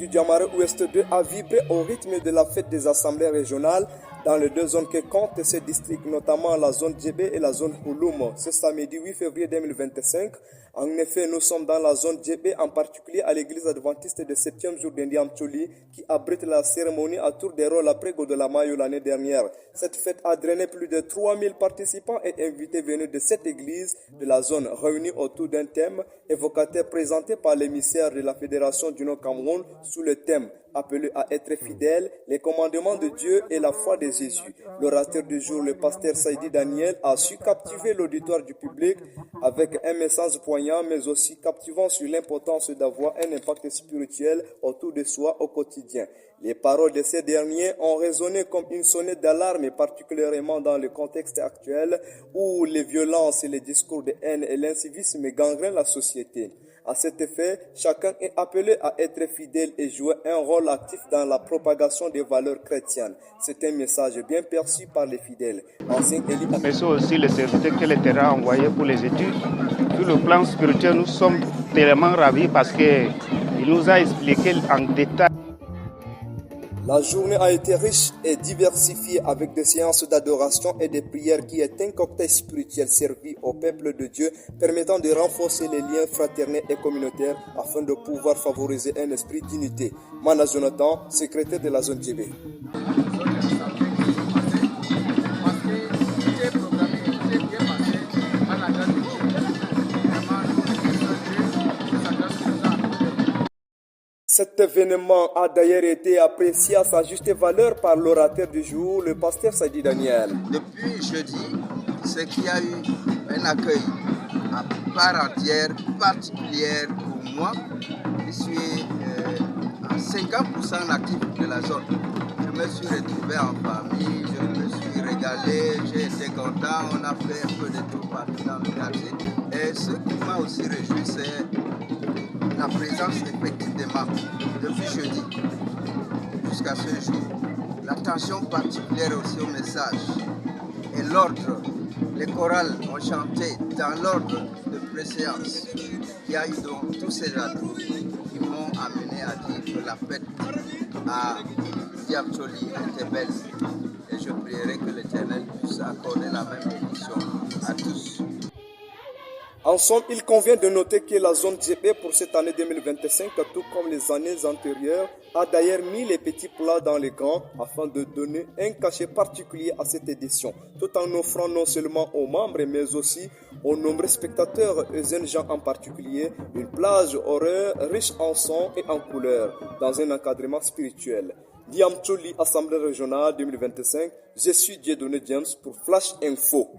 du Diamara Ouest 2 a vibré au rythme de la fête des assemblées régionales dans les deux zones que comptent ces districts, notamment la zone Djébé et la zone Houloum. Ce samedi 8 février 2025, en effet, nous sommes dans la zone Djébé, en particulier à l'église adventiste de 7e jour d'Indiam Tcholi, qui abrite la cérémonie à tour des rôles après Godolamayo l'année dernière. Cette fête a drainé plus de 3000 participants et invités venus de cette église de la zone, réunis autour d'un thème évocateur présenté par l'émissaire de la Fédération du Nord-Cameroun sous le thème appelé à être fidèle, les commandements de Dieu et la foi de Jésus. L'orateur du jour, le pasteur Saïdi Daniel, a su captiver l'auditoire du public avec un message poignant, mais aussi captivant sur l'importance d'avoir un impact spirituel autour de soi au quotidien. Les paroles de ces derniers ont résonné comme une sonnette d'alarme, particulièrement dans le contexte actuel où les violences et les discours de haine et l'incivisme gangrènent la société. À cet effet, chacun est appelé à être fidèle et jouer un rôle actif dans la propagation des valeurs chrétiennes. C'est un message bien perçu par les fidèles. Mais c'est aussi le serviteur que l'État a envoyé pour les études. Sur le plan spirituel, nous sommes tellement ravis parce qu'il nous a expliqué en détail. La journée a été riche et diversifiée avec des séances d'adoration et des prières qui est un cocktail spirituel servi au peuple de Dieu permettant de renforcer les liens fraternels et communautaires afin de pouvoir favoriser un esprit d'unité. Mana Jonathan, secrétaire de la zone Djébé. Cet événement a d'ailleurs été apprécié à sa juste valeur par l'orateur du jour, le pasteur Saïdi Daniel. Depuis jeudi, c'est qu'il y a eu un accueil à part entière, particulière pour moi. Je suis à 50% natif de la zone. Je me suis retrouvé en famille, je me suis régalé, j'ai été content, on a fait un peu de tout partout dans le quartier. Et ce qui m'a aussi réjoui, c'est la présence effectivement depuis jeudi jusqu'à ce jour. L'attention particulière aussi au message et l'ordre. Les chorales ont chanté dans l'ordre de préséance. Il y a eu donc tous ces atouts qui m'ont amené à dire que la fête à Diamtcholi était belle. Et je prierai que l'Éternel puisse accorder la même bénédiction à tous. En somme, il convient de noter que la zone Djébé pour cette année 2025, tout comme les années antérieures, a d'ailleurs mis les petits plats dans les grands afin de donner un cachet particulier à cette édition, tout en offrant non seulement aux membres mais aussi aux nombreux spectateurs et jeunes gens en particulier une plage horaire riche en sons et en couleurs dans un encadrement spirituel. Diam Tcholi, Assemblée régionale 2025, je suis Dieudonné James pour Flash Info.